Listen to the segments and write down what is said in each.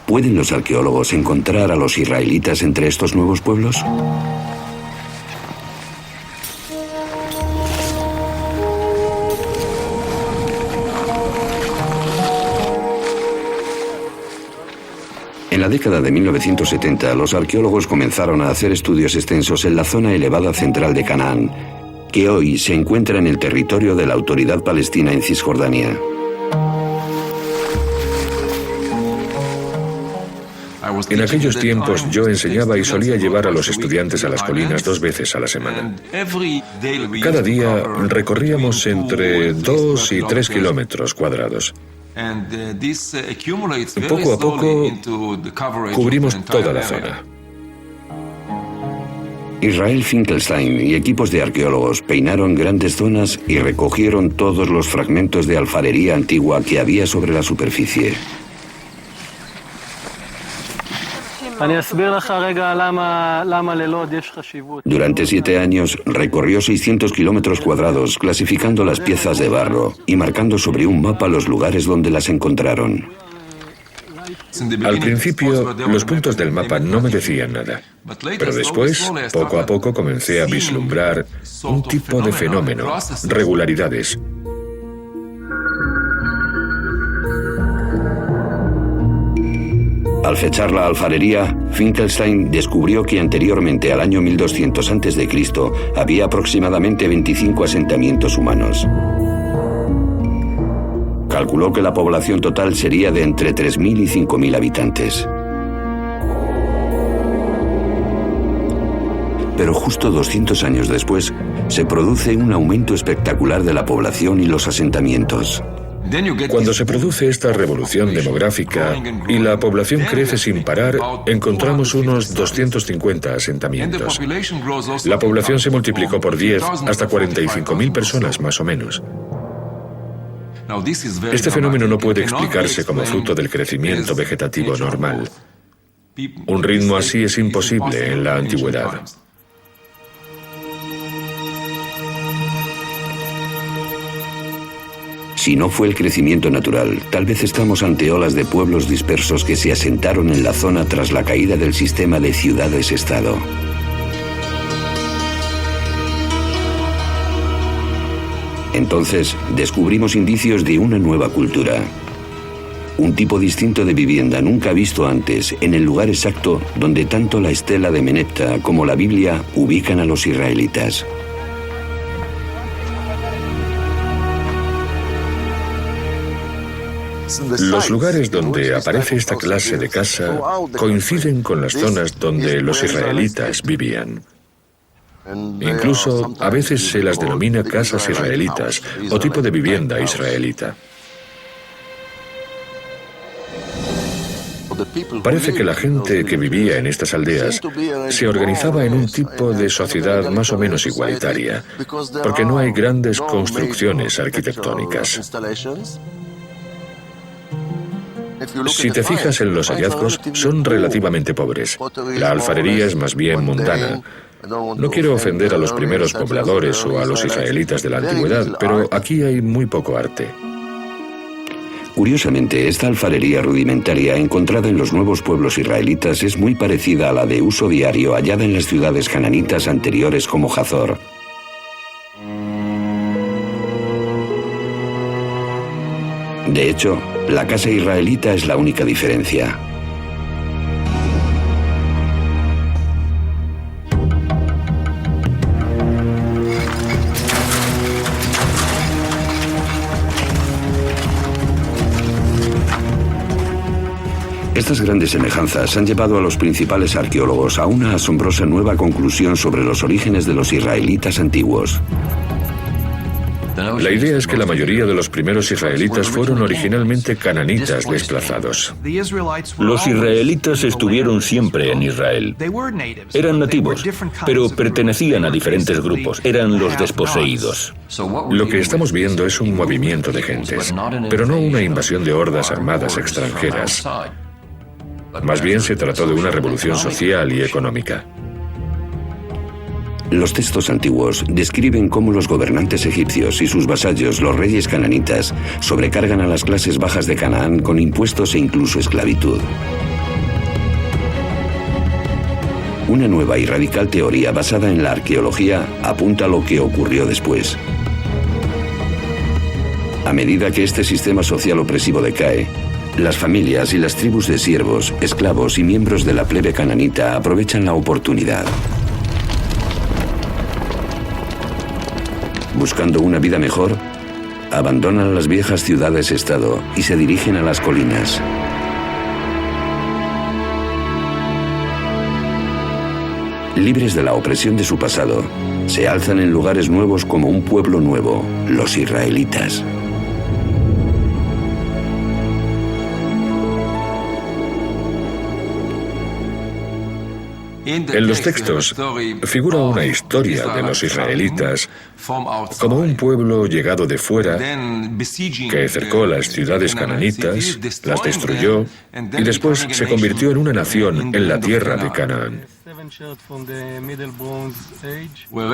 ¿Pueden los arqueólogos encontrar a los israelitas entre estos nuevos pueblos? En la década de 1970, los arqueólogos comenzaron a hacer estudios extensos en la zona elevada central de Canaán, que hoy se encuentra en el territorio de la Autoridad Palestina en Cisjordania. En aquellos tiempos yo enseñaba y solía llevar a los estudiantes a las colinas 2 veces a la semana. Cada día recorríamos entre 2 y 3 kilómetros cuadrados. Poco a poco cubrimos toda la zona. Israel Finkelstein y equipos de arqueólogos peinaron grandes zonas y recogieron todos los fragmentos de alfarería antigua que había sobre la superficie. Durante 7 años recorrió 600 kilómetros cuadrados, clasificando las piezas de barro y marcando sobre un mapa los lugares donde las encontraron. Al principio, los puntos del mapa no me decían nada, pero después, poco a poco, comencé a vislumbrar un tipo de fenómeno, regularidades. Al fechar la alfarería, Finkelstein descubrió que anteriormente al año 1200 a.C. había aproximadamente 25 asentamientos humanos. Calculó que la población total sería de entre 3.000 y 5.000 habitantes. Pero justo 200 años después, se produce un aumento espectacular de la población y los asentamientos. Cuando se produce esta revolución demográfica y la población crece sin parar, encontramos unos 250 asentamientos. La población se multiplicó por 10 hasta 45.000 personas más o menos. Este fenómeno no puede explicarse como fruto del crecimiento vegetativo normal. Un ritmo así es imposible en la antigüedad. Si no fue el crecimiento natural, tal vez estamos ante olas de pueblos dispersos que se asentaron en la zona tras la caída del sistema de ciudades-estado. Entonces, descubrimos indicios de una nueva cultura. Un tipo distinto de vivienda nunca visto antes en el lugar exacto donde tanto la estela de Menepta como la Biblia ubican a los israelitas. Los lugares donde aparece esta clase de casa coinciden con las zonas donde los israelitas vivían. Incluso a veces se las denomina casas israelitas o tipo de vivienda israelita. Parece que la gente que vivía en estas aldeas se organizaba en un tipo de sociedad más o menos igualitaria, porque no hay grandes construcciones arquitectónicas. Si te fijas en los hallazgos, son relativamente pobres. La alfarería es más bien mundana. No quiero ofender a los primeros pobladores o a los israelitas de la antigüedad, pero aquí hay muy poco arte. Curiosamente, esta alfarería rudimentaria encontrada en los nuevos pueblos israelitas es muy parecida a la de uso diario hallada en las ciudades cananitas anteriores como Hazor. De hecho, la casa israelita es la única diferencia. Estas grandes semejanzas han llevado a los principales arqueólogos a una asombrosa nueva conclusión sobre los orígenes de los israelitas antiguos. La idea es que la mayoría de los primeros israelitas fueron originalmente cananitas desplazados. Los israelitas estuvieron siempre en Israel. Eran nativos, pero pertenecían a diferentes grupos. Eran los desposeídos. Lo que estamos viendo es un movimiento de gentes, pero no una invasión de hordas armadas extranjeras. Más bien se trató de una revolución social y económica. Los textos antiguos describen cómo los gobernantes egipcios y sus vasallos, los reyes cananitas, sobrecargan a las clases bajas de Canaán con impuestos e incluso esclavitud. Una nueva y radical teoría basada en la arqueología apunta a lo que ocurrió después. A medida que este sistema social opresivo decae, las familias y las tribus de siervos, esclavos y miembros de la plebe cananita aprovechan la oportunidad. Buscando una vida mejor, abandonan las viejas ciudades-estado y se dirigen a las colinas. Libres de la opresión de su pasado, se alzan en lugares nuevos como un pueblo nuevo, los israelitas. En los textos figura una historia de los israelitas como un pueblo llegado de fuera que cercó las ciudades cananitas, las destruyó y después se convirtió en una nación en la tierra de Canaán.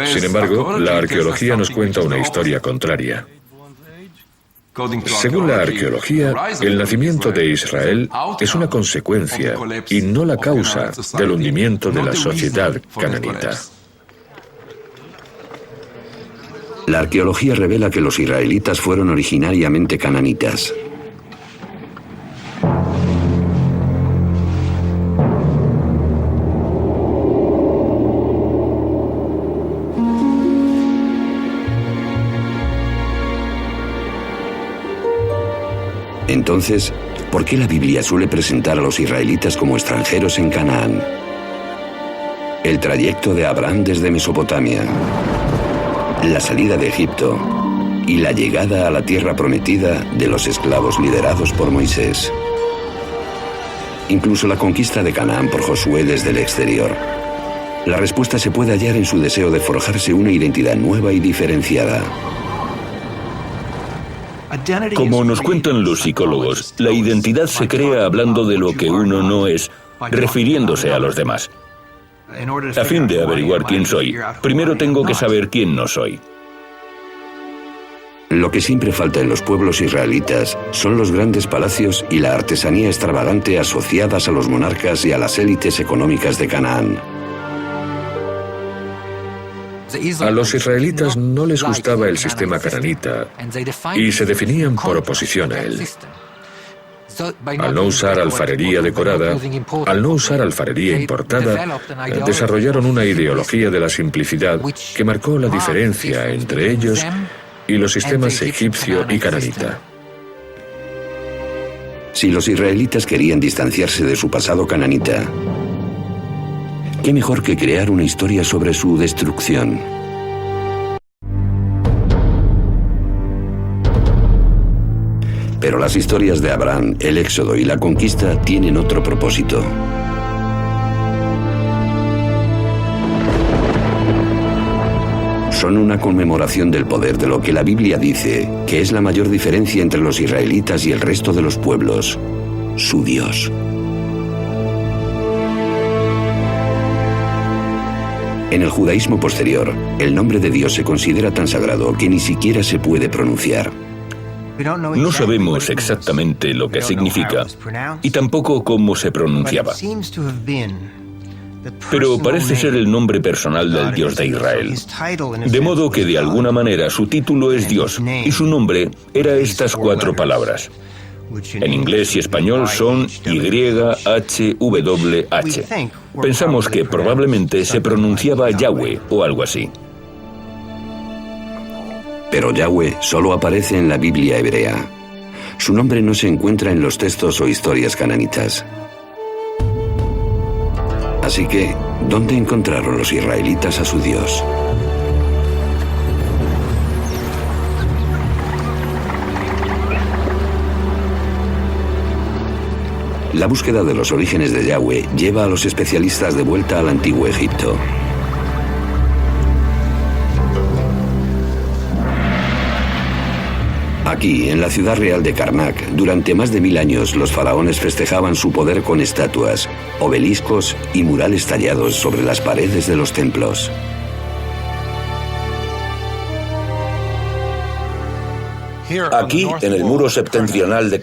Sin embargo, la arqueología nos cuenta una historia contraria. Según la arqueología, el nacimiento de Israel es una consecuencia y no la causa del hundimiento de la sociedad cananita. La arqueología revela que los israelitas fueron originariamente cananitas. Entonces, ¿por qué la Biblia suele presentar a los israelitas como extranjeros en Canaán? El trayecto de Abraham desde Mesopotamia, la salida de Egipto y la llegada a la tierra prometida de los esclavos liderados por Moisés. Incluso la conquista de Canaán por Josué desde el exterior. La respuesta se puede hallar en su deseo de forjarse una identidad nueva y diferenciada. Como nos cuentan los psicólogos, la identidad se crea hablando de lo que uno no es, refiriéndose a los demás. A fin de averiguar quién soy, primero tengo que saber quién no soy. Lo que siempre falta en los pueblos israelitas son los grandes palacios y la artesanía extravagante asociadas a los monarcas y a las élites económicas de Canaán. A los israelitas no les gustaba el sistema cananita y se definían por oposición a él. Al no usar alfarería decorada, al no usar alfarería importada, desarrollaron una ideología de la simplicidad que marcó la diferencia entre ellos y los sistemas egipcio y cananita. Si los israelitas querían distanciarse de su pasado cananita, ¿qué mejor que crear una historia sobre su destrucción? Pero las historias de Abraham, el Éxodo y la conquista tienen otro propósito. Son una conmemoración del poder de lo que la Biblia dice que es la mayor diferencia entre los israelitas y el resto de los pueblos: su Dios. En el judaísmo posterior, el nombre de Dios se considera tan sagrado que ni siquiera se puede pronunciar. No sabemos exactamente lo que significa y tampoco cómo se pronunciaba. Pero parece ser el nombre personal del Dios de Israel. De modo que de alguna manera su título es Dios y su nombre era estas 4 palabras. En inglés y español son YHWH. Pensamos que probablemente se pronunciaba Yahweh o algo así. Pero Yahweh solo aparece en la Biblia hebrea. Su nombre no se encuentra en los textos o historias cananitas. Así que, ¿dónde encontraron los israelitas a su Dios? La búsqueda de los orígenes de Yahweh lleva a los especialistas de vuelta al antiguo Egipto. Aquí, en la ciudad real de Karnak, durante más de 1000 años los faraones festejaban su poder con estatuas, obeliscos y murales tallados sobre las paredes de los templos. Aquí, en el muro septentrional de